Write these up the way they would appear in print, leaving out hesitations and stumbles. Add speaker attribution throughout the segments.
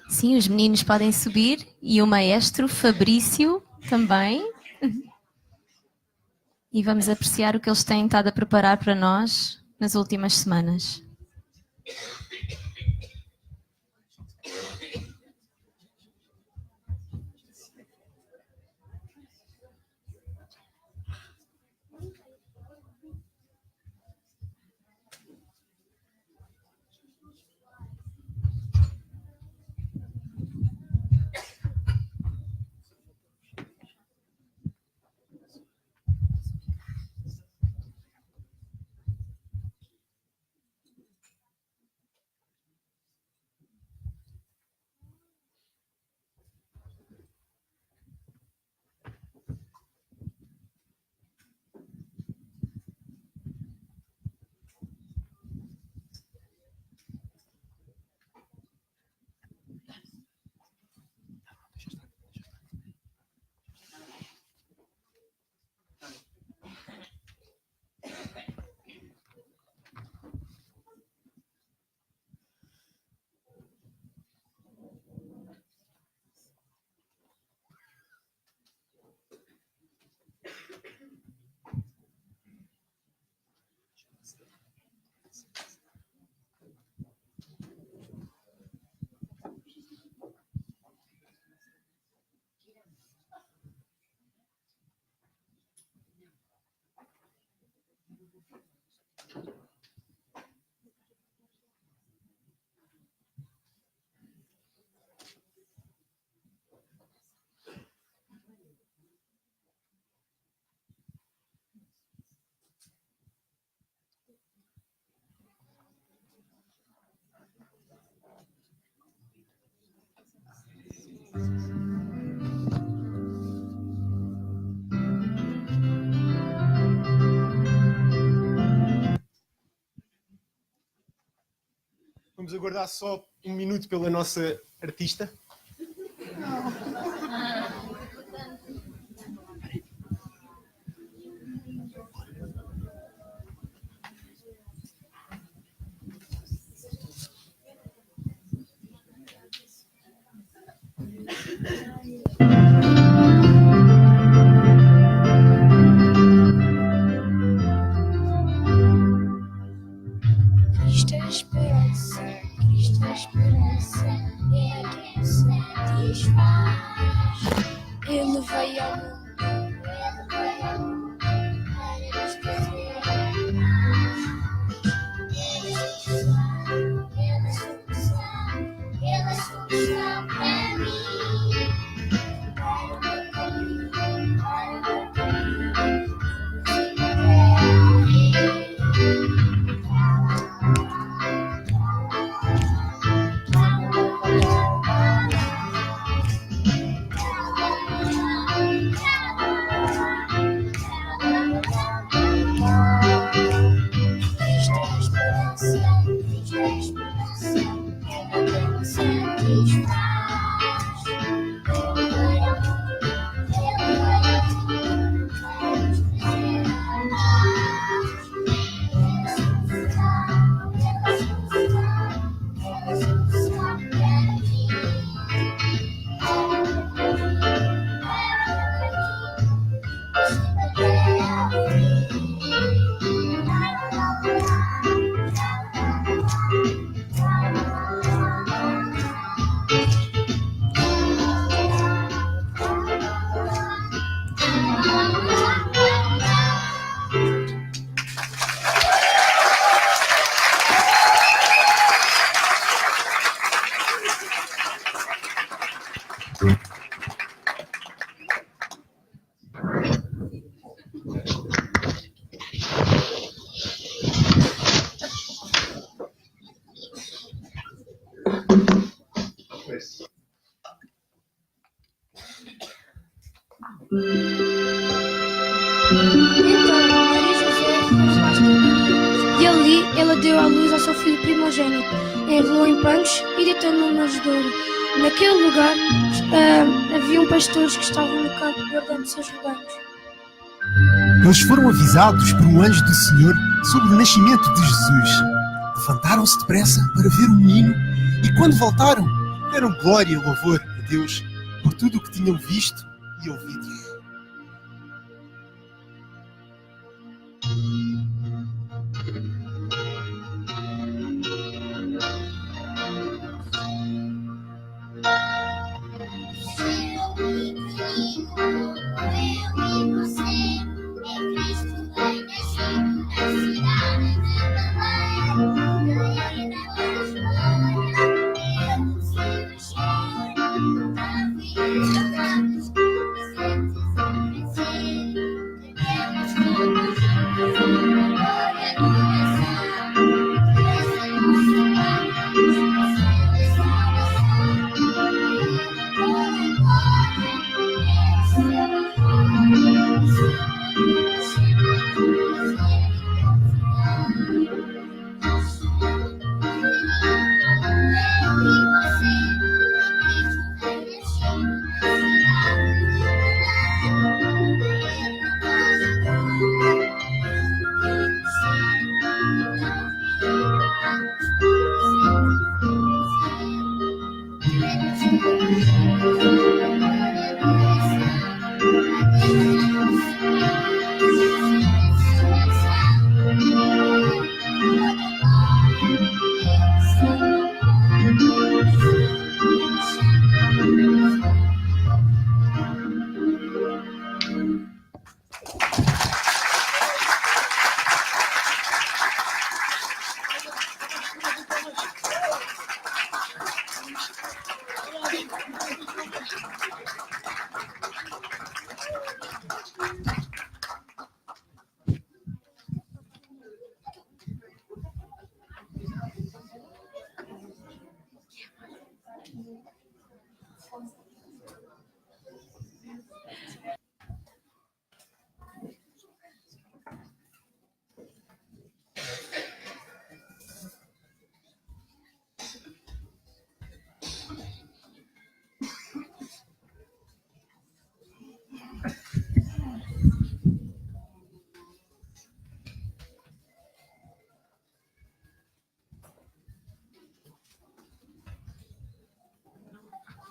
Speaker 1: Sim, os meninos podem subir e o maestro Fabrício também. E vamos apreciar o que eles têm estado a preparar para nós nas últimas semanas.
Speaker 2: Vamos aguardar só um minuto pela nossa artista.
Speaker 3: Cristo é a esperança, Cristo é a esperança, é a quem se satisfaz. Ele veio ao mundo para nos trazer Ele é a solução para mim. Para o meu caminho, para o meu caminho.
Speaker 4: E ali ela deu à luz ao seu filho primogênito, enrolou em panos e deitou no manjedouro. Naquele lugar haviam pastores que estavam no campo guardando seus rebanhos.
Speaker 5: Eles foram avisados por um anjo do Senhor sobre o nascimento de Jesus. Levantaram-se depressa para ver o menino e, quando voltaram, deram glória e louvor a Deus por tudo o que tinham visto e ouvido.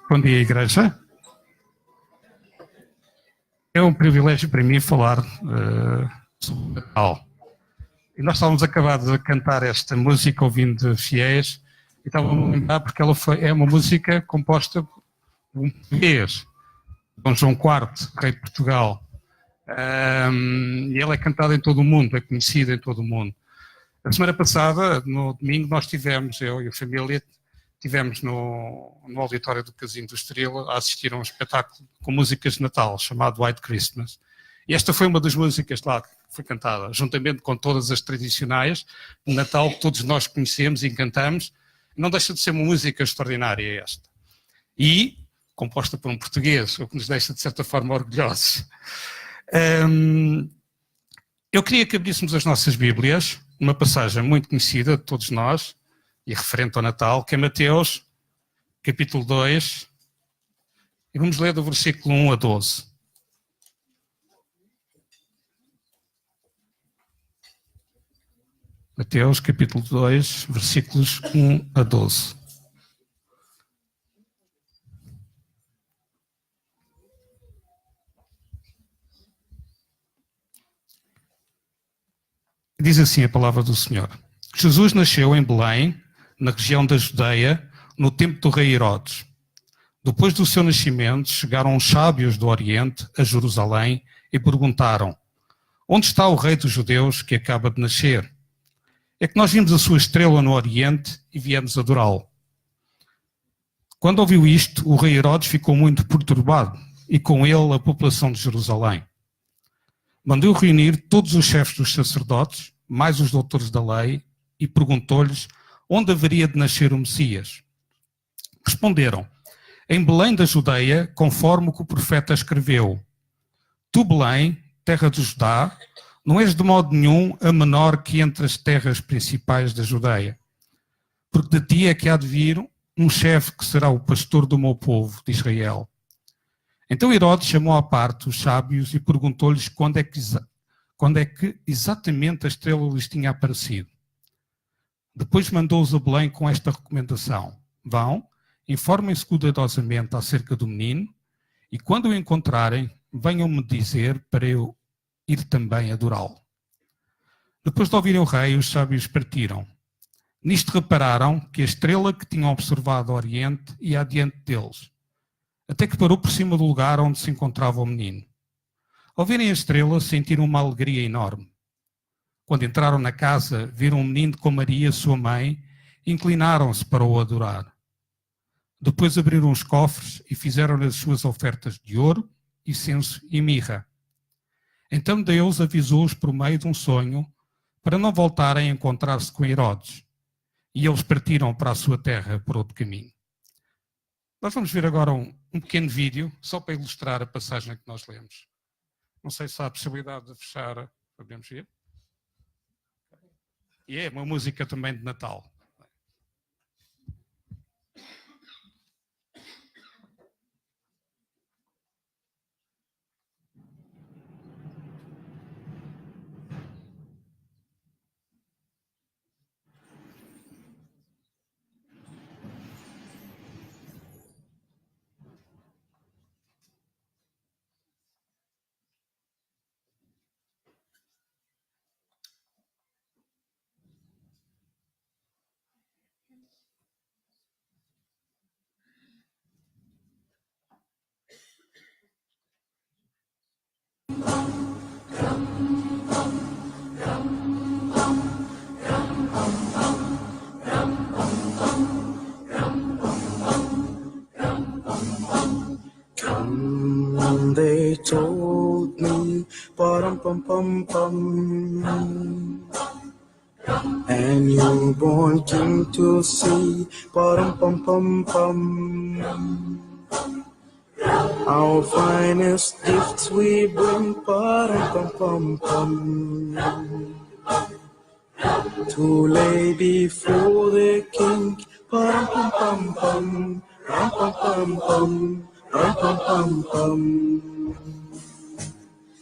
Speaker 6: Bom dia, Igreja. É um privilégio para mim falar sobre o Natal. E nós estávamos acabados a cantar esta música ouvindo fiéis e estávamos a lembrar porque ela é uma música composta por um português, Dom João IV, rei de Portugal. E ela é cantada em todo o mundo, é conhecida em todo o mundo. A semana passada, no domingo, nós tivemos, eu e a família, estivemos no auditório do Casino do Estoril a assistir a um espetáculo com músicas de Natal, chamado White Christmas. E esta foi uma das músicas lá que foi cantada, juntamente com todas as tradicionais de Natal que todos nós conhecemos e cantamos. Não deixa de ser uma música extraordinária esta. E composta por um português, o que nos deixa de certa forma orgulhosos. Eu queria que abríssemos as nossas Bíblias, uma passagem muito conhecida de todos nós, e referente ao Natal, que é Mateus, capítulo 2, e vamos ler do versículo 1 a 12. Mateus, capítulo 2, versículos 1 a 12. Diz assim a palavra do Senhor. Jesus nasceu em Belém, na região da Judeia, no tempo do rei Herodes. Depois do seu nascimento, chegaram os sábios do Oriente a Jerusalém e perguntaram: onde está o rei dos judeus que acaba de nascer? É que nós vimos a sua estrela no Oriente e viemos adorá-lo. Quando ouviu isto, o rei Herodes ficou muito perturbado e com ele a população de Jerusalém. Mandou reunir todos os chefes dos sacerdotes, mais os doutores da lei, e perguntou-lhes onde haveria de nascer o Messias. Responderam: em Belém da Judeia, conforme o que o profeta escreveu. Tu, Belém, terra de Judá, não és de modo nenhum a menor que entre as terras principais da Judeia, porque de ti é que há de vir um chefe que será o pastor do meu povo, de Israel. Então Herodes chamou à parte os sábios e perguntou-lhes quando é que exatamente a estrela lhes tinha aparecido. Depois mandou-os a Belém com esta recomendação: vão informem-se cuidadosamente acerca do menino e quando o encontrarem, venham-me dizer para eu ir também adorá-lo. Depois de ouvirem o rei, os sábios partiram. Nisto repararam que a estrela que tinham observado ao oriente ia adiante deles, até que parou por cima do lugar onde se encontrava o menino. Ao verem a estrela, sentiram uma alegria enorme. Quando entraram na casa, viram um menino com Maria, sua mãe, e inclinaram-se para o adorar. Depois abriram os cofres e fizeram as suas ofertas de ouro, incenso e mirra. Então Deus avisou-os por meio de um sonho para não voltarem a encontrar-se com Herodes. E eles partiram para a sua terra por outro caminho. Nós vamos ver agora um pequeno vídeo, só para ilustrar a passagem que nós lemos. Não sei se há a possibilidade de fechar. Podemos ver? E é uma música também de Natal.
Speaker 7: They told me, pum pum pum pum, and you born king to see, pum pum pum pum. Our finest gifts we bring, pum pum pum, to lay before the king, pum pum pum pum, pum pum pum. Pum pum pum.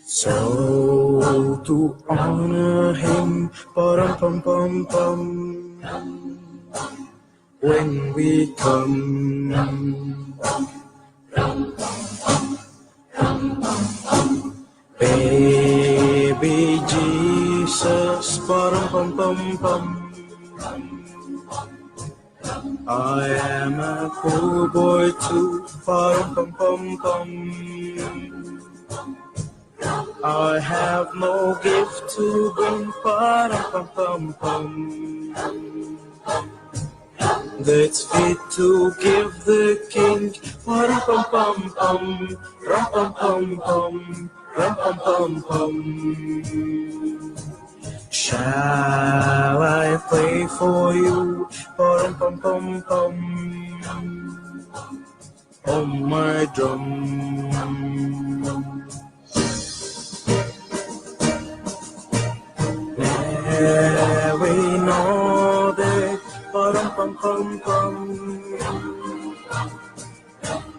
Speaker 7: So to honor him, pum pum pum pum, when we come, baby Jesus, pum pum pum pum. I am a poor boy too, pum pum pum pum. I have no gift to bring, pum pum pum. That's fit to give the king, pum pum pum pum, pum pum pum, pum pum pum. Shall I play for you, pum pum pum pum, on my drum? Every northern, pum pum pum pum,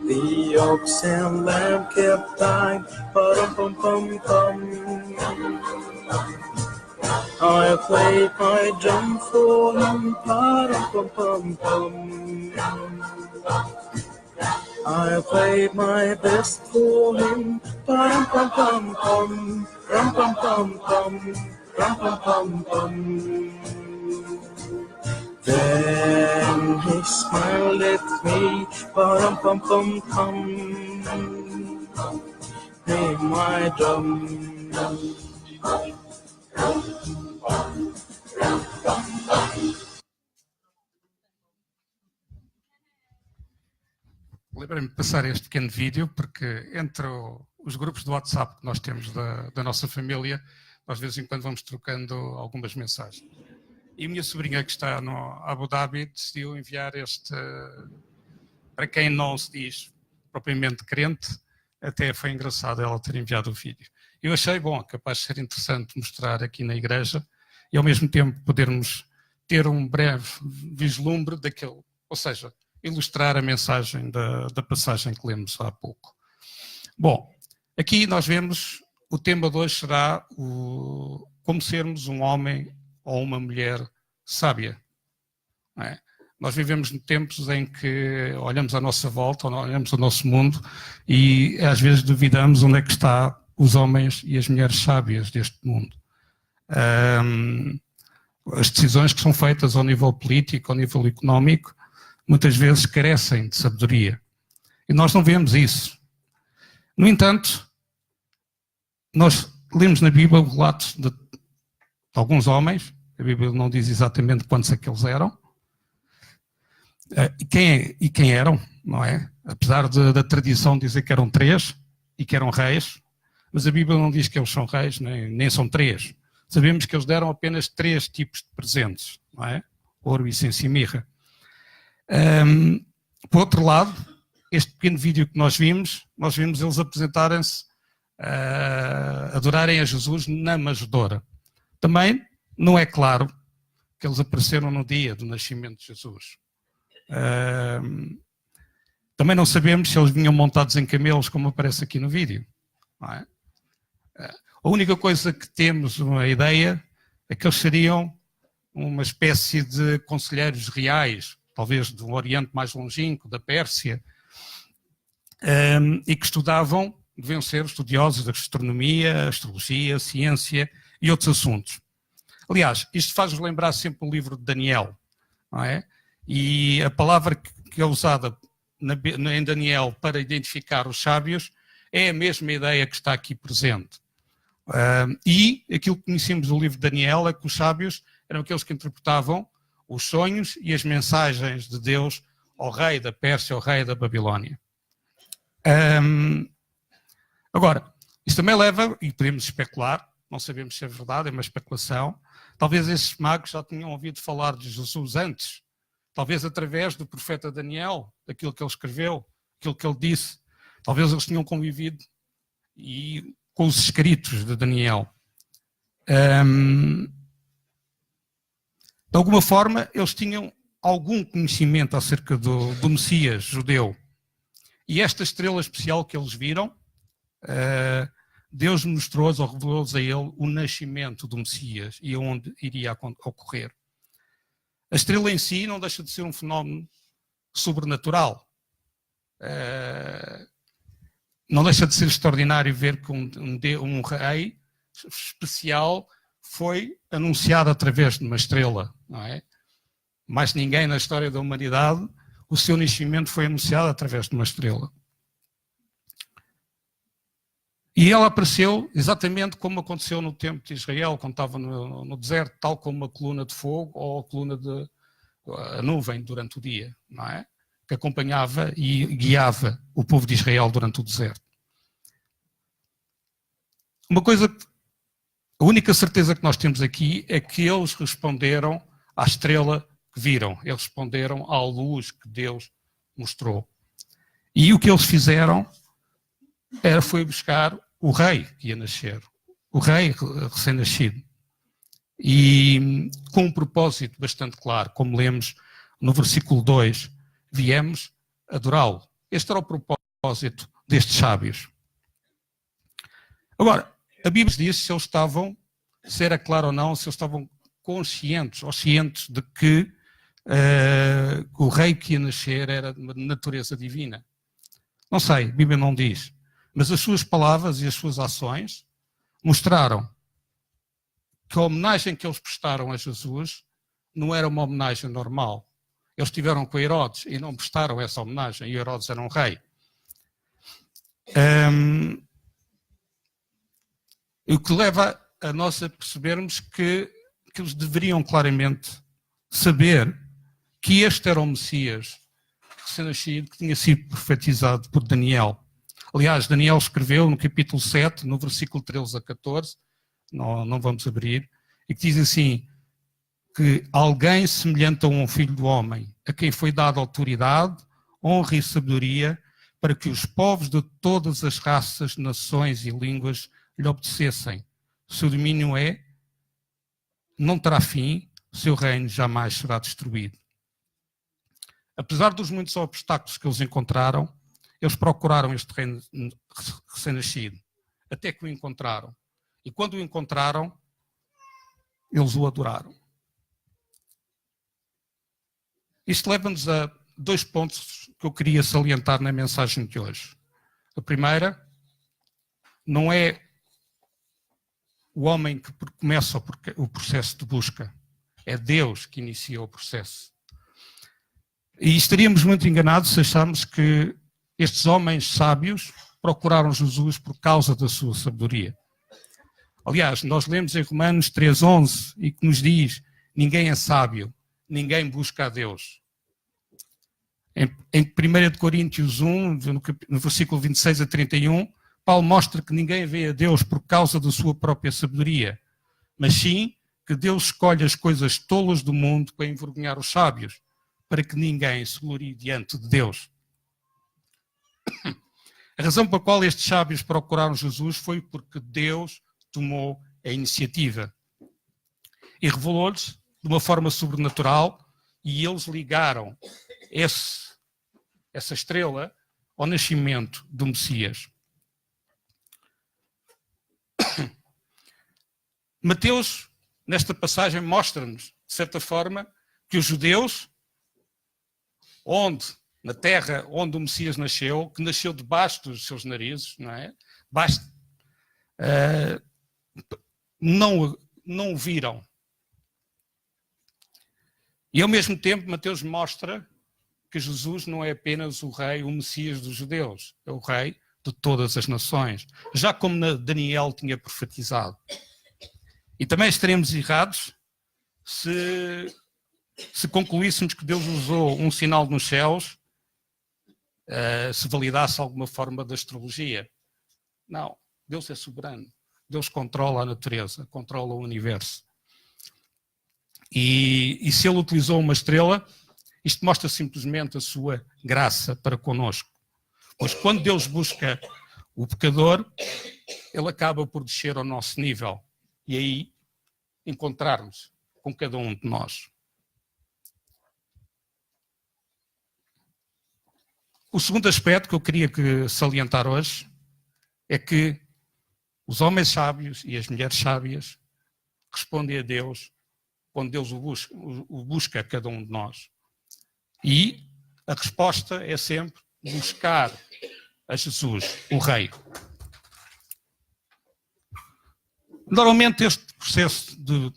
Speaker 7: the ox and lamb kept time, pum pum pum pum. I played my drum for him, pum pum pum. I played my best for him, pum pum pum pum, pum pum pum pum, pum pum pum. Then he smiled at me, pum pum pum pum, play my drum.
Speaker 6: Lembrei-me de passar este pequeno vídeo porque entre os grupos do WhatsApp que nós temos da nossa família, nós de vez em quando vamos trocando algumas mensagens. E a minha sobrinha que está no Abu Dhabi decidiu enviar este, para quem não se diz propriamente crente, até foi engraçado ela ter enviado o vídeo. Eu achei, bom, capaz de ser interessante mostrar aqui na igreja e ao mesmo tempo podermos ter um breve vislumbre daquele, ou seja, ilustrar a mensagem da passagem que lemos há pouco. Bom, aqui nós vemos, o tema de hoje será como sermos um homem ou uma mulher sábia. Não é? Nós vivemos em tempos em que olhamos à nossa volta, olhamos ao nosso mundo e às vezes duvidamos onde é que estão os homens e as mulheres sábias deste mundo. As decisões que são feitas ao nível político, ao nível económico, muitas vezes carecem de sabedoria. E nós não vemos isso. No entanto, nós lemos na Bíblia o relato de alguns homens, a Bíblia não diz exatamente quantos é que eles eram, e quem eram, não é? Apesar da tradição dizer que eram 3 e que eram reis, mas a Bíblia não diz que eles são reis, nem são 3. Sabemos que eles deram apenas 3 tipos de presentes, não é? Ouro, incenso e mirra. Por outro lado, este pequeno vídeo que nós vimos eles apresentarem-se, adorarem a Jesus na manjedoura. Também não é claro que eles apareceram no dia do nascimento de Jesus. Também não sabemos se eles vinham montados em camelos, como aparece aqui no vídeo. Não é? A única coisa que temos uma ideia é que eles seriam uma espécie de conselheiros reais, talvez do Oriente mais longínquo, da Pérsia, e que estudavam, deviam ser estudiosos da gastronomia, astrologia, ciência e outros assuntos. Aliás, isto faz-nos lembrar sempre o livro de Daniel, não é? E a palavra que é usada em Daniel para identificar os sábios é a mesma ideia que está aqui presente. E aquilo que conhecemos do livro de Daniel é que os sábios eram aqueles que interpretavam os sonhos e as mensagens de Deus ao rei da Pérsia, ao rei da Babilónia. Agora, isso também leva, e podemos especular, não sabemos se é verdade, é uma especulação, talvez esses magos já tinham ouvido falar de Jesus antes, talvez através do profeta Daniel, daquilo que ele escreveu, aquilo que ele disse, talvez eles tinham convivido com os escritos de Daniel. De alguma forma, eles tinham algum conhecimento acerca do Messias judeu. E esta estrela especial que eles viram, Deus mostrou-lhes ou revelou-lhes a ele o nascimento do Messias e onde iria ocorrer. A estrela em si não deixa de ser um fenómeno sobrenatural. Não deixa de ser extraordinário ver que um rei especial foi anunciado através de uma estrela, não é? Mais ninguém na história da humanidade, o seu nascimento foi anunciado através de uma estrela. E ela apareceu exatamente como aconteceu no tempo de Israel, quando estava no deserto, tal como uma coluna de fogo ou a coluna a nuvem durante o dia, não é? Que acompanhava e guiava o povo de Israel durante o deserto. A única certeza que nós temos aqui é que eles responderam à estrela que viram, eles responderam à luz que Deus mostrou. E o que eles fizeram foi buscar o rei que ia nascer, o rei recém-nascido. E com um propósito bastante claro, como lemos no versículo 2, viemos adorá-lo. Este era o propósito destes sábios. Agora, a Bíblia diz se eles estavam, se era claro ou não, se eles estavam conscientes ou cientes de que o rei que ia nascer era de natureza divina. Não sei, a Bíblia não diz. Mas as suas palavras e as suas ações mostraram que a homenagem que eles prestaram a Jesus não era uma homenagem normal. Eles estiveram com Herodes e não prestaram essa homenagem, e Herodes era um rei. O que leva a nós a percebermos que eles deveriam claramente saber que este era o Messias recém-nascido, que tinha sido profetizado por Daniel. Aliás, Daniel escreveu no capítulo 7, no versículo 13 a 14, não vamos abrir, e que diz assim, que alguém semelhante a um filho do homem, a quem foi dada autoridade, honra e sabedoria, para que os povos de todas as raças, nações e línguas lhe obedecessem. O seu domínio não terá fim, o seu reino jamais será destruído. Apesar dos muitos obstáculos que eles encontraram, eles procuraram este reino recém-nascido, até que o encontraram. E quando o encontraram, eles o adoraram. Isto leva-nos a 2 pontos que eu queria salientar na mensagem de hoje. A primeira, não é o homem que começa o processo de busca, é Deus que inicia o processo. E estaríamos muito enganados se acharmos que estes homens sábios procuraram Jesus por causa da sua sabedoria. Aliás, nós lemos em Romanos 3:11 e que nos diz: ninguém é sábio, ninguém busca a Deus. Em 1 Coríntios 1, no versículo 26 a 31, Paulo mostra que ninguém vê a Deus por causa da sua própria sabedoria, mas sim que Deus escolhe as coisas tolas do mundo para envergonhar os sábios, para que ninguém se glorie diante de Deus. A razão pela qual estes sábios procuraram Jesus foi porque Deus tomou a iniciativa e revelou-lhes de uma forma sobrenatural, e eles ligaram essa estrela ao nascimento do Messias. Mateus, nesta passagem, mostra-nos, de certa forma, que os judeus, na terra onde o Messias nasceu, que nasceu debaixo dos seus narizes, não é? Não o viram. E ao mesmo tempo, Mateus mostra que Jesus não é apenas o rei, o Messias dos judeus, é o rei de todas as nações, já como Daniel tinha profetizado. E também estaremos errados se concluíssemos que Deus usou um sinal nos céus, se validasse alguma forma da astrologia. Não, Deus é soberano. Deus controla a natureza, controla o universo. E se ele utilizou uma estrela, isto mostra simplesmente a sua graça para conosco. Pois quando Deus busca o pecador, ele acaba por descer ao nosso nível e aí encontrar-nos com cada um de nós. O segundo aspecto que eu queria salientar hoje é que os homens sábios e as mulheres sábias respondem a Deus quando Deus o busca a cada um de nós. E a resposta é sempre buscar a Jesus, o Rei. Normalmente este processo de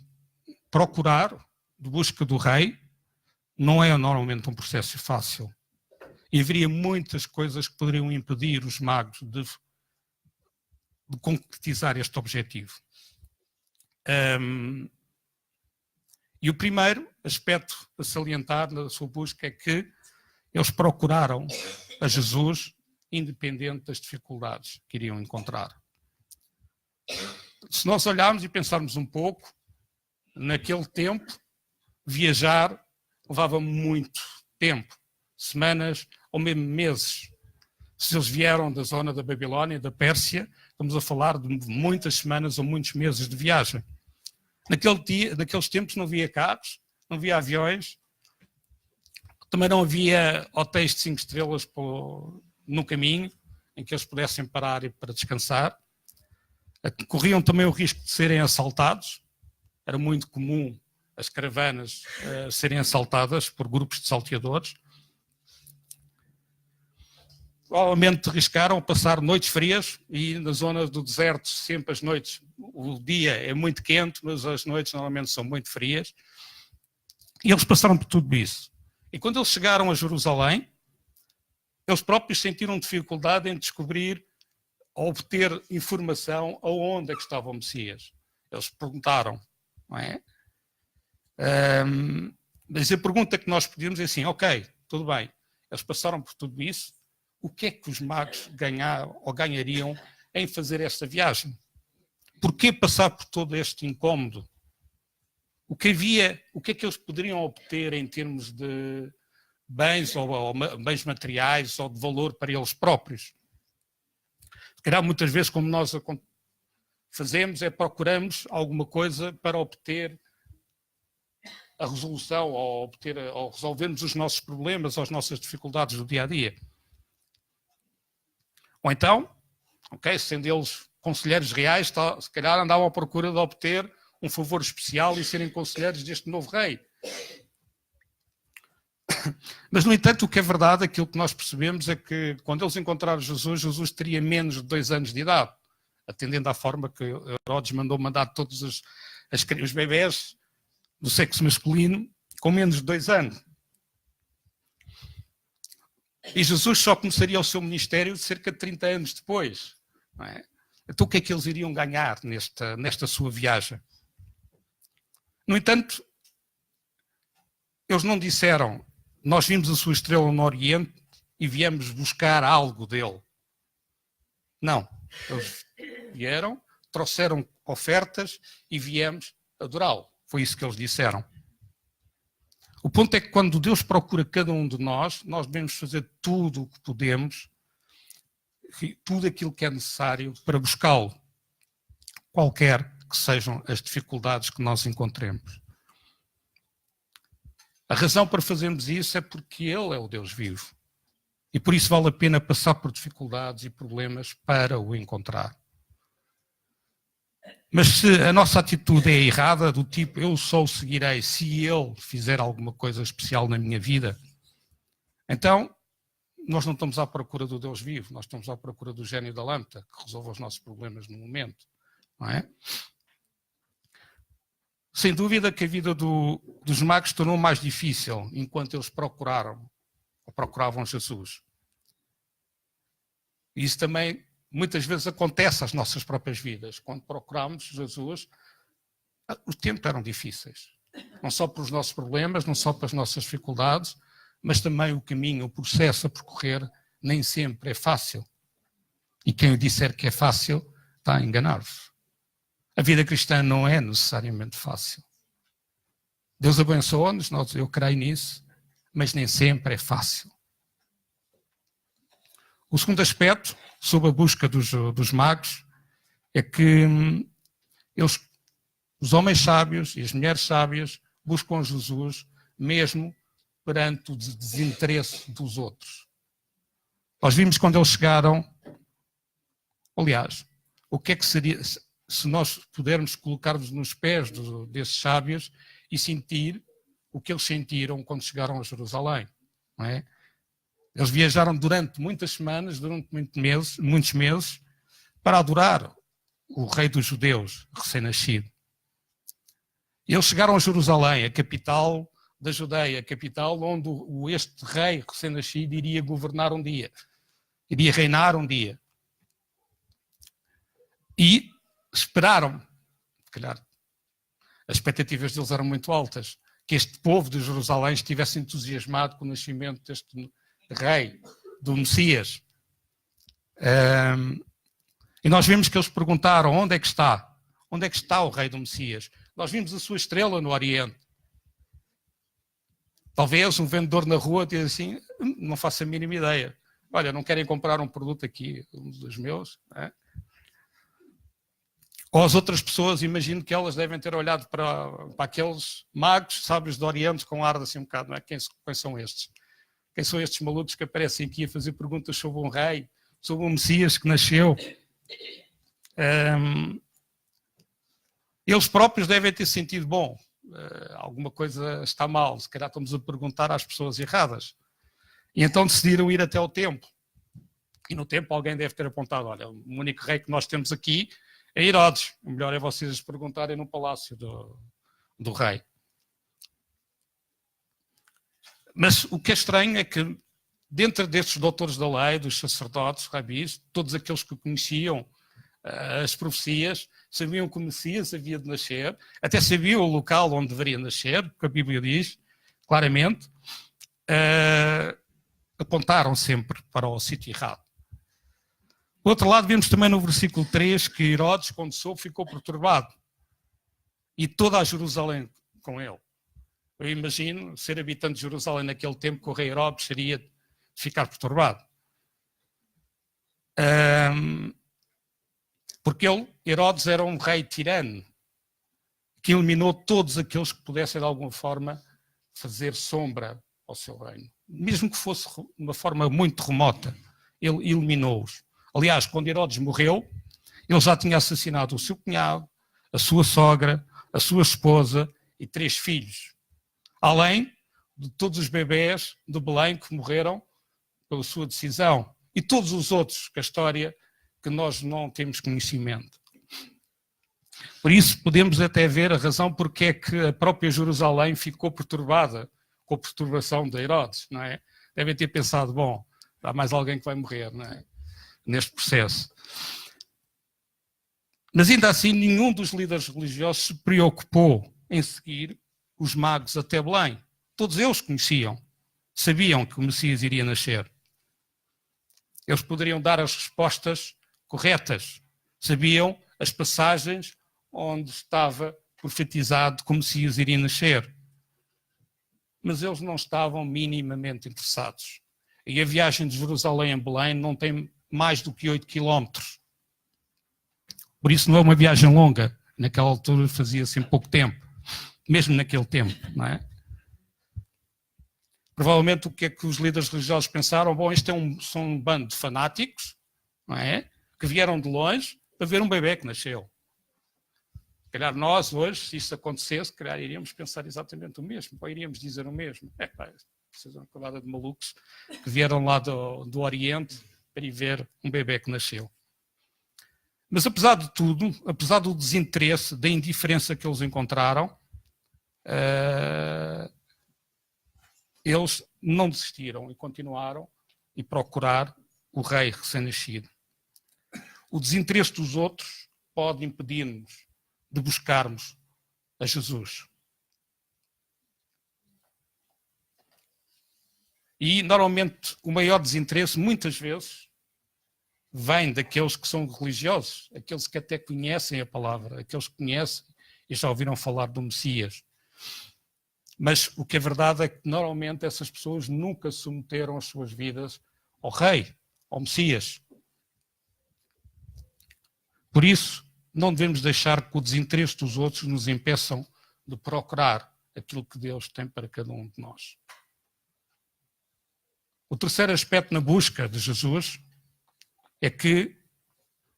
Speaker 6: procurar, de busca do Rei, não é normalmente um processo fácil. E haveria muitas coisas que poderiam impedir os magos de concretizar este objetivo. E o primeiro aspecto a salientar na sua busca é que eles procuraram a Jesus independente das dificuldades que iriam encontrar. Se nós olharmos e pensarmos um pouco, naquele tempo, viajar levava muito tempo, semanas ou mesmo meses. Se eles vieram da zona da Babilónia, da Pérsia, estamos a falar de muitas semanas ou muitos meses de viagem. Naqueles tempos não havia carros, não havia aviões, também não havia hotéis de 5 estrelas no caminho, em que eles pudessem parar para descansar. Corriam também o risco de serem assaltados. Era muito comum as caravanas serem assaltadas por grupos de salteadores. Provavelmente arriscaram passar noites frias e na zona do deserto sempre as noites, o dia é muito quente, mas as noites normalmente são muito frias. E eles passaram por tudo isso. E quando eles chegaram a Jerusalém, eles próprios sentiram dificuldade em descobrir ou obter informação aonde é que estava o Messias. Eles perguntaram, não é? Mas a pergunta que nós pedimos é assim, ok, tudo bem, eles passaram por tudo isso, o que é que os magos ganhariam em fazer esta viagem? Porquê passar por todo este incómodo? O que é que eles poderiam obter em termos de bens ou bens materiais ou de valor para eles próprios? Se calhar muitas vezes, como nós fazemos, procuramos alguma coisa para obter a resolução ou resolvermos os nossos problemas ou as nossas dificuldades do dia a dia. Ou então, sendo eles conselheiros reais, se calhar andavam à procura de obter um favor especial e serem conselheiros deste novo rei. Mas, no entanto, o que é verdade, aquilo que nós percebemos é que quando eles encontraram Jesus, Jesus teria menos de 2 anos de idade, atendendo à forma que Herodes mandou mandar todos os bebés do sexo masculino com menos de 2 anos. E Jesus só começaria o seu ministério cerca de 30 anos depois. Não é? Então o que é que eles iriam ganhar nesta sua viagem? No entanto, eles não disseram, nós vimos a sua estrela no Oriente e viemos buscar algo dele. Não. Eles vieram, trouxeram ofertas e viemos adorá-lo. Foi isso que eles disseram. O ponto é que quando Deus procura cada um de nós, nós devemos fazer tudo o que podemos, tudo aquilo que é necessário para buscá-lo, qualquer que sejam as dificuldades que nós encontremos. A razão para fazermos isso é porque Ele é o Deus vivo. E por isso vale a pena passar por dificuldades e problemas para o encontrar. Mas se a nossa atitude é errada, do tipo, eu só o seguirei se Ele fizer alguma coisa especial na minha vida, então nós não estamos à procura do Deus vivo, nós estamos à procura do gênio da lâmpada, que resolve os nossos problemas no momento. Não é? Sem dúvida que a vida dos magos tornou mais difícil enquanto eles procuravam Jesus. E isso também muitas vezes acontece às nossas próprias vidas. Quando procuramos Jesus, os tempos eram difíceis. Não só pelos nossos problemas, não só pelas nossas dificuldades, mas também o caminho, o processo a percorrer nem sempre é fácil. E quem disser que é fácil está a enganar-vos. A vida cristã não é necessariamente fácil. Deus abençoa-nos, eu creio nisso, mas nem sempre é fácil. O segundo aspecto, sobre a busca dos magos, é que os homens sábios e as mulheres sábias buscam Jesus mesmo perante o desinteresse dos outros. Nós vimos quando eles chegaram, aliás, o que é que seria, se nós pudermos colocar-nos nos pés desses sábios e sentir o que eles sentiram quando chegaram a Jerusalém, não é? Eles viajaram durante muitas semanas, durante muitos meses, para adorar o rei dos judeus, recém-nascido. Eles chegaram a Jerusalém, a capital da Judeia, a capital onde este rei recém-nascido iria governar um dia, iria reinar um dia. E esperaram, se calhar, as expectativas deles eram muito altas, que este povo de Jerusalém estivesse entusiasmado com o nascimento deste rei, do Messias. E nós vimos que eles perguntaram, onde é que está? Onde é que está o rei do Messias? Nós vimos a sua estrela no Oriente. Talvez um vendedor na rua diga assim, não faço a mínima ideia. Olha, não querem comprar um produto aqui, um dos meus, não é? Ou as outras pessoas, imagino que elas devem ter olhado para aqueles magos, sábios do Oriente, com ar assim um bocado, não é? Quem são estes? Quem são estes malucos que aparecem aqui a fazer perguntas sobre um rei, sobre um Messias que nasceu? Eles próprios devem ter sentido, bom, alguma coisa está mal, se calhar estamos a perguntar às pessoas erradas. E então decidiram ir até ao templo. E no templo alguém deve ter apontado, olha, o único rei que nós temos aqui é Herodes. O melhor é vocês perguntarem no palácio do rei. Mas o que é estranho é que dentro destes doutores da lei, dos sacerdotes, rabis, todos aqueles que conheciam as profecias, sabiam que o Messias havia de nascer, até sabiam o local onde deveria nascer, porque a Bíblia diz claramente, apontaram sempre para o sítio errado. Por outro lado, vemos também no versículo 3 que Herodes, quando soube, ficou perturbado. E toda a Jerusalém com ele. Eu imagino ser habitante de Jerusalém naquele tempo que o rei Herodes seria de ficar perturbado. Porque Herodes era um rei tirano que eliminou todos aqueles que pudessem de alguma forma fazer sombra ao seu reino. Mesmo que fosse de uma forma muito remota, ele eliminou-os. Aliás, quando Herodes morreu, ele já tinha assassinado o seu cunhado, a sua sogra, a sua esposa e 3 filhos. Além de todos os bebés de Belém que morreram pela sua decisão e todos os outros que a história que nós não temos conhecimento. Por isso podemos até ver a razão porque é que a própria Jerusalém ficou perturbada com a perturbação de Herodes, não é? Devem ter pensado, bom, há mais alguém que vai morrer, não é? Neste processo. Mas ainda assim nenhum dos líderes religiosos se preocupou em seguir os magos até Belém. Todos eles conheciam, sabiam que o Messias iria nascer. Eles poderiam dar as respostas corretas, sabiam as passagens onde estava profetizado que o Messias iria nascer. Mas eles não estavam minimamente interessados. E a viagem de Jerusalém a Belém não tem mais do que 8 quilómetros. Por isso não é uma viagem longa. Naquela altura fazia-se em pouco tempo. Mesmo naquele tempo, não é? Provavelmente o que é que os líderes religiosos pensaram? Bom, isto são um bando de fanáticos, não é? Que vieram de longe para ver um bebê que nasceu. Se calhar nós hoje, se isso acontecesse, se calhar iríamos pensar exatamente o mesmo, ou iríamos dizer o mesmo. Precisam de uma camada de malucos que vieram lá do Oriente para ir ver um bebê que nasceu. Mas apesar de tudo, apesar do desinteresse, da indiferença que eles encontraram, eles não desistiram e continuaram a procurar o rei recém-nascido. O desinteresse dos outros pode impedir-nos de buscarmos a Jesus. E, normalmente, o maior desinteresse, muitas vezes, vem daqueles que são religiosos, aqueles que até conhecem a palavra, aqueles que conhecem e já ouviram falar do Messias. Mas o que é verdade é que, normalmente, essas pessoas nunca submeteram as suas vidas ao Rei, ao Messias. Por isso, não devemos deixar que o desinteresse dos outros nos impeçam de procurar aquilo que Deus tem para cada um de nós. O terceiro aspecto na busca de Jesus é que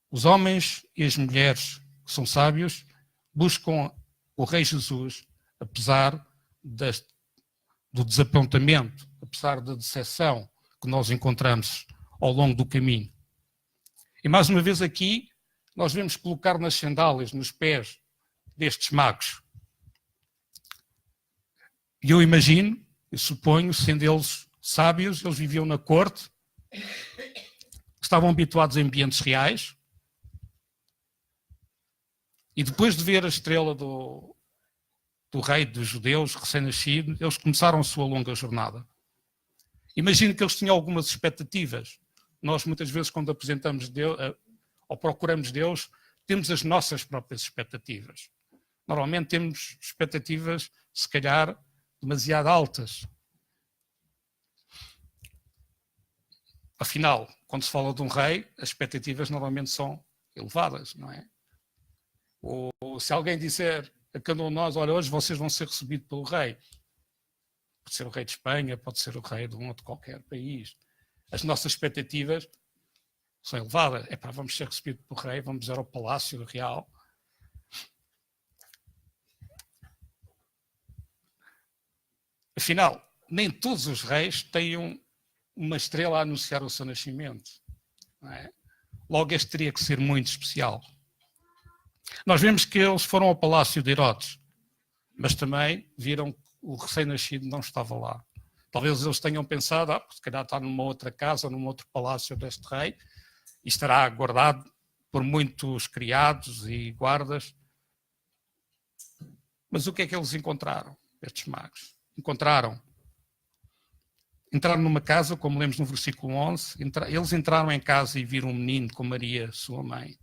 Speaker 6: os homens e as mulheres que são sábios buscam o Rei Jesus, apesar do desapontamento, apesar da decepção que nós encontramos ao longo do caminho. E mais uma vez aqui, nós devemos colocar nas sandálias, nos pés destes magos. E eu imagino, eu suponho, sendo eles sábios, eles viviam na corte, estavam habituados a ambientes reais, e depois de ver a estrela do rei dos judeus, recém-nascido, eles começaram a sua longa jornada. Imagino que eles tinham algumas expectativas. Nós, muitas vezes, quando apresentamos Deus, ou procuramos Deus, temos as nossas próprias expectativas. Normalmente temos expectativas, se calhar, demasiado altas. Afinal, quando se fala de um rei, as expectativas normalmente são elevadas, não é? Ou se alguém disser a cada um de nós, olha, hoje vocês vão ser recebidos pelo rei. Pode ser o rei de Espanha, pode ser o rei de um outro qualquer país. As nossas expectativas são elevadas. Vamos ser recebidos pelo rei, vamos ir ao Palácio Real. Afinal, nem todos os reis têm uma estrela a anunciar o seu nascimento. Não é? Logo, este teria que ser muito especial. Nós vemos que eles foram ao Palácio de Herodes, mas também viram que o recém-nascido não estava lá. Talvez eles tenham pensado, se calhar está numa outra casa, num outro palácio deste rei, e estará guardado por muitos criados e guardas. Mas o que é que eles encontraram, estes magos? Entraram numa casa, como lemos no versículo 11, eles entraram em casa e viram um menino com Maria, sua mãe.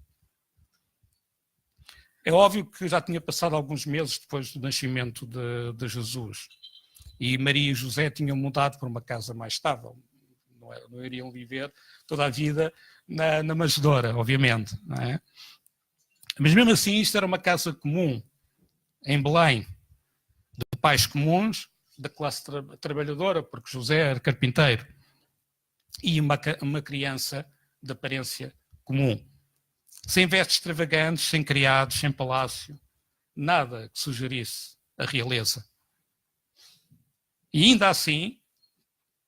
Speaker 6: É óbvio que já tinha passado alguns meses depois do nascimento de Jesus. E Maria e José tinham mudado para uma casa mais estável. Não iriam viver toda a vida na manjedoura, obviamente. Não é? Mas mesmo assim, isto era uma casa comum, em Belém, de pais comuns, da classe trabalhadora, porque José era carpinteiro, e uma criança de aparência comum. Sem vestes extravagantes, sem criados, sem palácio, nada que sugerisse a realeza. E ainda assim,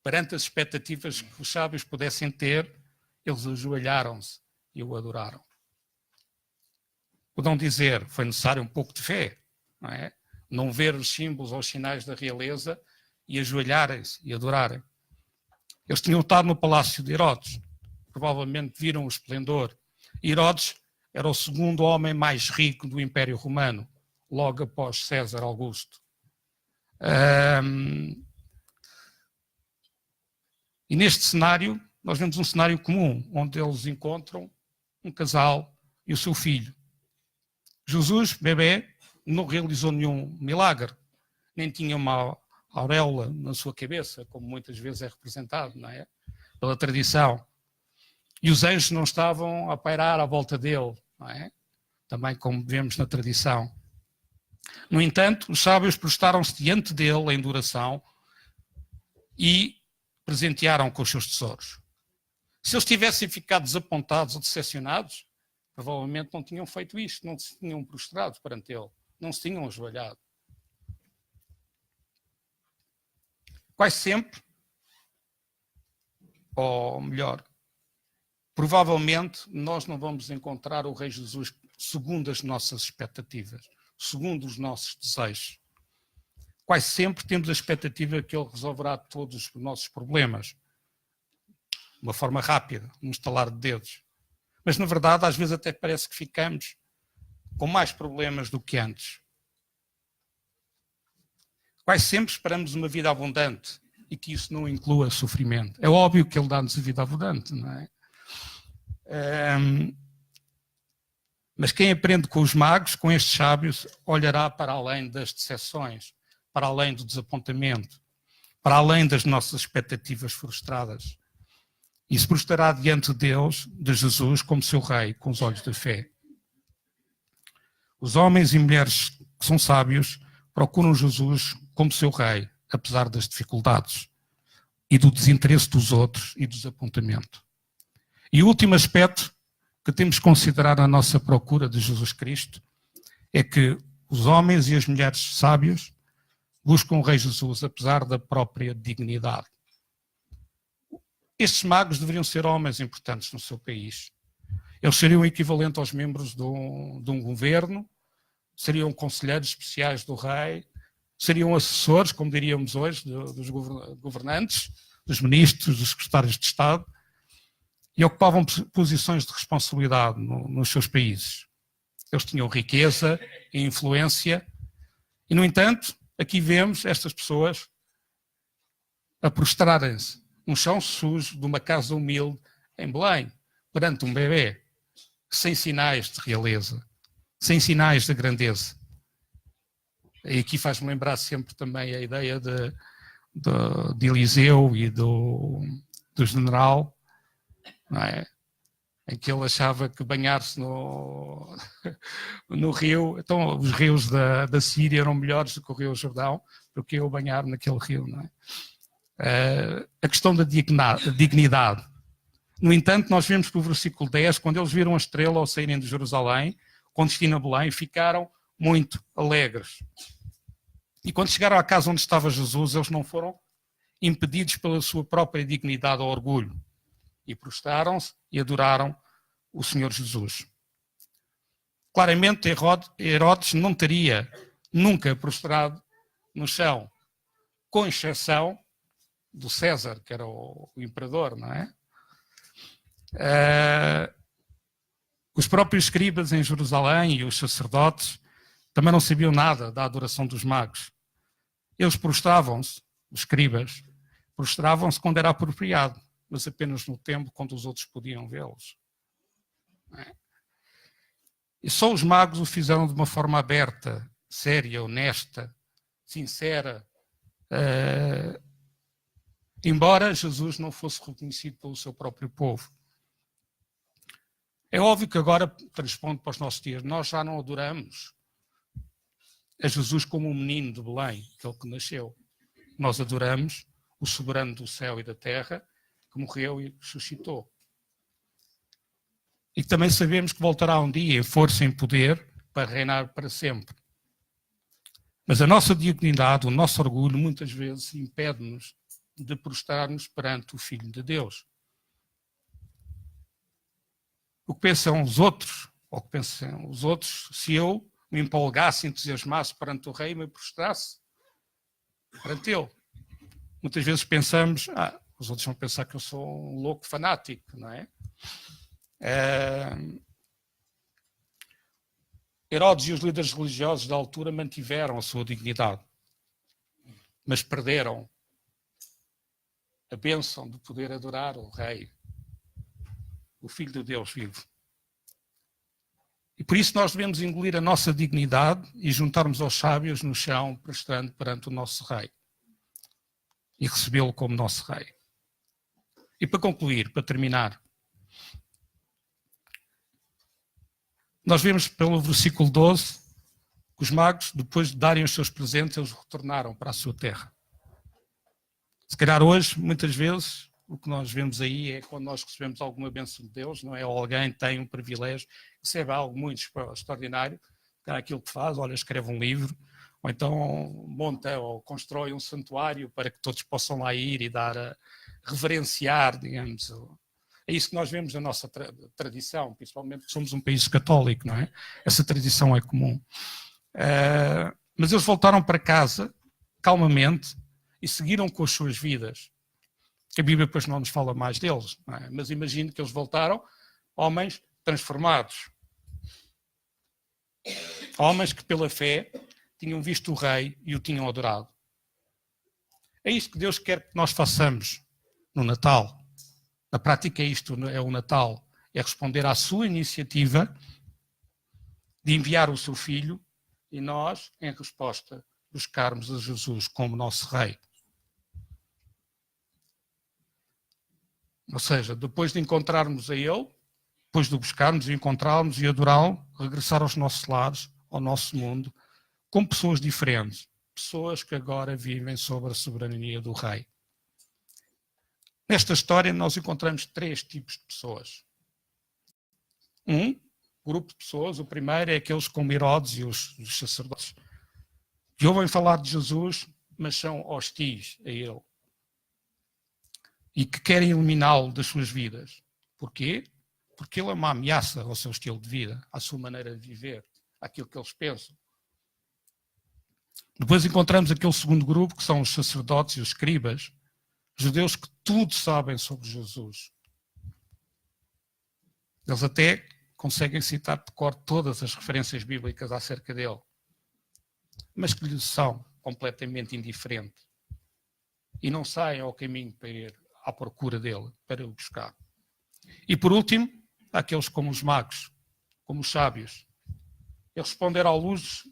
Speaker 6: perante as expectativas que os sábios pudessem ter, eles ajoelharam-se e o adoraram. Poderão dizer, foi necessário um pouco de fé, não é? Não ver os símbolos ou os sinais da realeza e ajoelharem-se e adorarem. Eles tinham estado no palácio de Herodes, provavelmente viram o esplendor. Herodes era o segundo homem mais rico do Império Romano, logo após César Augusto. E neste cenário, nós vemos um cenário comum, onde eles encontram um casal e o seu filho. Jesus, bebê, não realizou nenhum milagre, nem tinha uma auréola na sua cabeça, como muitas vezes é representado, não é? Pela tradição. E os anjos não estavam a pairar à volta dele, não é? Também como vemos na tradição. No entanto, os sábios prostraram-se diante dele em adoração e presentearam com os seus tesouros. Se eles tivessem ficado desapontados ou decepcionados, provavelmente não tinham feito isto, não se tinham prostrado perante ele, não se tinham ajoelhado. Quase sempre, ou melhor, provavelmente nós não vamos encontrar o Rei Jesus segundo as nossas expectativas, segundo os nossos desejos. Quase sempre temos a expectativa que ele resolverá todos os nossos problemas, de uma forma rápida, num estalar de dedos. Mas, na verdade, às vezes até parece que ficamos com mais problemas do que antes. Quase sempre esperamos uma vida abundante e que isso não inclua sofrimento. É óbvio que ele dá-nos a vida abundante, não é? Mas quem aprende com os magos, com estes sábios, olhará para além das decepções, para além do desapontamento, para além das nossas expectativas frustradas. E se prostrará diante de Deus, de Jesus, como seu rei, com os olhos da fé. Os homens e mulheres que são sábios procuram Jesus como seu rei, apesar das dificuldades e do desinteresse dos outros e do desapontamento. E o último aspecto que temos que considerar na nossa procura de Jesus Cristo é que os homens e as mulheres sábios buscam o Rei Jesus, apesar da própria dignidade. Estes magos deveriam ser homens importantes no seu país. Eles seriam o equivalente aos membros de um governo, seriam conselheiros especiais do rei, seriam assessores, como diríamos hoje, dos governantes, dos ministros, dos secretários de Estado, e ocupavam posições de responsabilidade nos seus países. Eles tinham riqueza e influência, e, no entanto, aqui vemos estas pessoas a prostrarem-se no chão sujo de uma casa humilde em Belém, perante um bebê, sem sinais de realeza, sem sinais de grandeza. E aqui faz-me lembrar sempre também a ideia de Eliseu e do general, não é? Em que ele achava que banhar-se no rio, então os rios da Síria eram melhores do que o rio Jordão, do que eu banhar naquele rio, não é? A questão da dignidade. No entanto, nós vemos pelo versículo 10, quando eles viram a estrela ao saírem de Jerusalém, com destino a Belém, ficaram muito alegres. E quando chegaram à casa onde estava Jesus, eles não foram impedidos pela sua própria dignidade ou orgulho. E prostraram-se e adoraram o Senhor Jesus. Claramente, Herodes não teria nunca prostrado no chão, com exceção do César, que era o imperador, não é? Os próprios escribas em Jerusalém e os sacerdotes também não sabiam nada da adoração dos magos. Eles prostravam-se, os escribas, prostravam-se quando era apropriado, mas apenas no tempo quando os outros podiam vê-los. E só os magos o fizeram de uma forma aberta, séria, honesta, sincera, embora Jesus não fosse reconhecido pelo seu próprio povo. É óbvio que agora, transpondo para os nossos dias, nós já não adoramos a Jesus como um menino de Belém, aquele que nasceu. Nós adoramos o soberano do céu e da terra, que morreu e ressuscitou. E também sabemos que voltará um dia em força e em poder para reinar para sempre. Mas a nossa dignidade, o nosso orgulho, muitas vezes impede-nos de prostrar-nos perante o Filho de Deus. O que pensam os outros, ou o que pensam os outros, se eu me empolgasse, entusiasmasse perante o Rei e me prostrasse perante Ele? Muitas vezes pensamos, os outros vão pensar que eu sou um louco fanático, não é? Herodes e os líderes religiosos da altura mantiveram a sua dignidade, mas perderam a bênção de poder adorar o Rei, o Filho de Deus vivo. E por isso nós devemos engolir a nossa dignidade e juntarmos aos sábios no chão, prostrando perante o nosso Rei e recebê-lo como nosso Rei. E para concluir, para terminar, nós vemos pelo versículo 12 que os magos, depois de darem os seus presentes, eles retornaram para a sua terra. Se calhar hoje, muitas vezes, o que nós vemos aí é quando nós recebemos alguma bênção de Deus, não é? Ou alguém tem um privilégio, recebe algo muito extraordinário, é aquilo que faz, olha, escreve um livro, ou então monta ou constrói um santuário para que todos possam lá ir e reverenciar, digamos. É isso que nós vemos na nossa tradição, principalmente porque somos um país católico, não é? Essa tradição é comum. Mas eles voltaram para casa, calmamente, e seguiram com as suas vidas. A Bíblia depois não nos fala mais deles, não é? Mas imagino que eles voltaram, homens transformados. Homens que pela fé tinham visto o Rei e o tinham adorado. É isto que Deus quer que nós façamos no Natal. Na prática é isto, é o Natal. É responder à sua iniciativa de enviar o seu Filho e nós, em resposta, buscarmos a Jesus como nosso Rei. Ou seja, depois de encontrarmos a Ele, depois de o buscarmos e encontrarmos e adorá-lo, regressar aos nossos lares, ao nosso mundo, com pessoas diferentes. Pessoas que agora vivem sob a soberania do Rei. Nesta história nós encontramos 3 tipos de pessoas. Um grupo de pessoas, o primeiro é aqueles como Herodes e os sacerdotes, que ouvem falar de Jesus, mas são hostis a Ele. E que querem eliminá-lo das suas vidas. Porquê? Porque ele é uma ameaça ao seu estilo de vida, à sua maneira de viver, àquilo que eles pensam. Depois encontramos aquele segundo grupo, que são os sacerdotes e os escribas, judeus que tudo sabem sobre Jesus. Eles até conseguem citar de cor todas as referências bíblicas acerca dele, mas que lhes são completamente indiferentes e não saem ao caminho para ir à procura dele, para o buscar. E por último, aqueles como os magos, como os sábios. Eles responderam à luz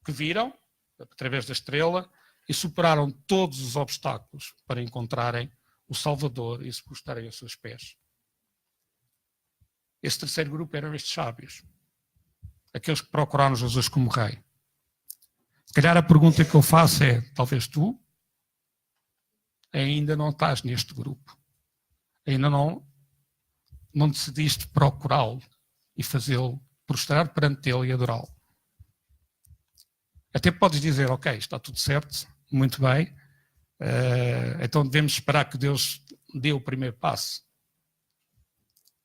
Speaker 6: que viram, através da estrela, e superaram todos os obstáculos para encontrarem o Salvador e se prostrarem aos seus pés. Esse terceiro grupo eram estes sábios, aqueles que procuraram Jesus como Rei. Se calhar a pergunta que eu faço é, talvez tu ainda não estás neste grupo, ainda não decidiste procurá-lo e fazê-lo, prostrar perante ele e adorá-lo. Até podes dizer, ok, está tudo certo, muito bem, então devemos esperar que Deus dê o primeiro passo.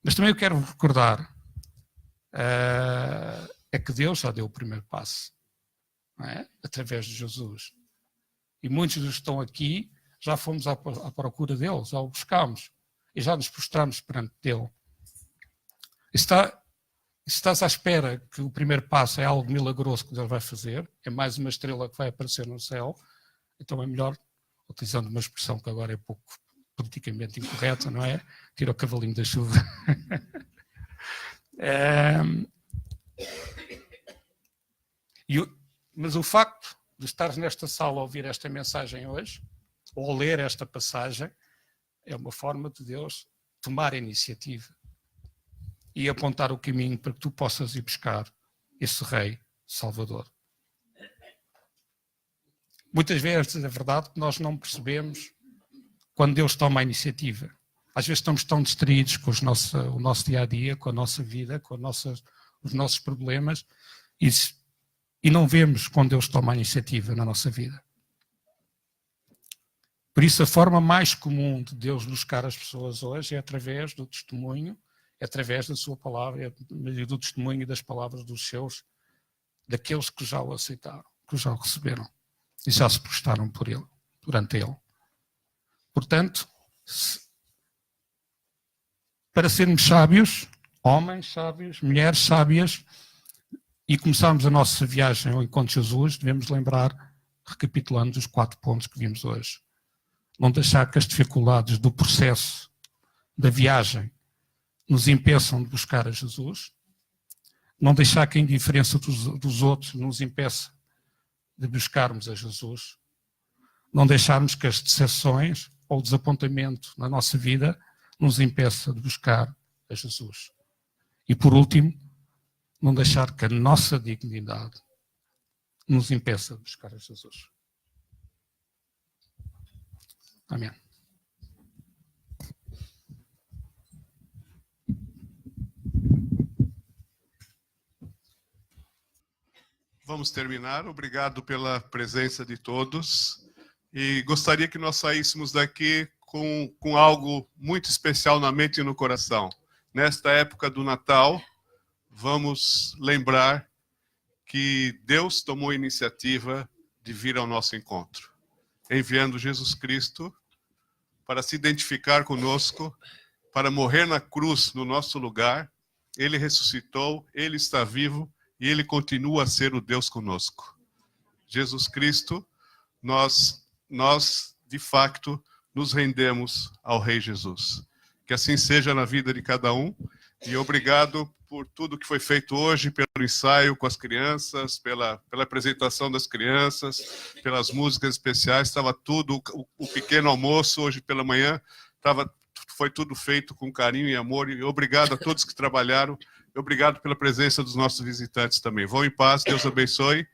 Speaker 6: Mas também eu quero recordar, é que Deus já deu o primeiro passo, não é? Através de Jesus. E muitos dos que estão aqui já fomos à procura dele, já o buscámos e já nos prostramos perante ele. E se estás à espera que o primeiro passo é algo milagroso que Deus vai fazer, é mais uma estrela que vai aparecer no céu, então é melhor, utilizando uma expressão que agora é pouco politicamente incorreta, não é? Tira o cavalinho da chuva. Mas o facto de estares nesta sala a ouvir esta mensagem hoje, ou ler esta passagem, é uma forma de Deus tomar a iniciativa e apontar o caminho para que tu possas ir buscar esse Rei Salvador. Muitas vezes é verdade que nós não percebemos quando Deus toma a iniciativa. Às vezes estamos tão distraídos com o nosso dia-a-dia, com a nossa vida, com os nossos problemas, e e não vemos quando Deus toma a iniciativa na nossa vida. Por isso, a forma mais comum de Deus buscar as pessoas hoje é através do testemunho, é através da sua palavra, é do testemunho e das palavras dos seus, daqueles que já o aceitaram, que já o receberam e já se prostraram por ele, perante ele. Portanto, para sermos sábios, homens sábios, mulheres sábias, e começarmos a nossa viagem ao encontro de Jesus, devemos lembrar, recapitulando os 4 pontos que vimos hoje. Não deixar que as dificuldades do processo da viagem nos impeçam de buscar a Jesus. Não deixar que a indiferença dos outros nos impeça de buscarmos a Jesus. Não deixarmos que as decepções ou o desapontamento na nossa vida nos impeça de buscar a Jesus. E por último, não deixar que a nossa dignidade nos impeça de buscar a Jesus. Amém.
Speaker 8: Vamos terminar. Obrigado pela presença de todos. E gostaria que nós saíssemos daqui com algo muito especial na mente e no coração. Nesta época do Natal, vamos lembrar que Deus tomou a iniciativa de vir ao nosso encontro, enviando Jesus Cristo para se identificar conosco, para morrer na cruz no nosso lugar. Ele ressuscitou, Ele está vivo e Ele continua a ser o Deus conosco. Jesus Cristo, nós de facto nos rendemos ao Rei Jesus. Que assim seja na vida de cada um. E obrigado por tudo que foi feito hoje, pelo ensaio com as crianças, pela apresentação das crianças, pelas músicas especiais. Estava tudo, o pequeno almoço hoje pela manhã, foi tudo feito com carinho e amor. E obrigado a todos que trabalharam. E obrigado pela presença dos nossos visitantes também. Vão em paz, Deus abençoe.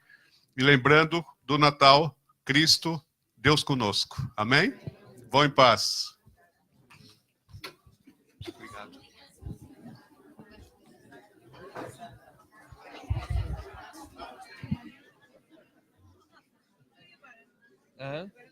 Speaker 8: E lembrando do Natal, Cristo, Deus conosco. Amém? Vão em paz. Obrigado.
Speaker 9: Aham.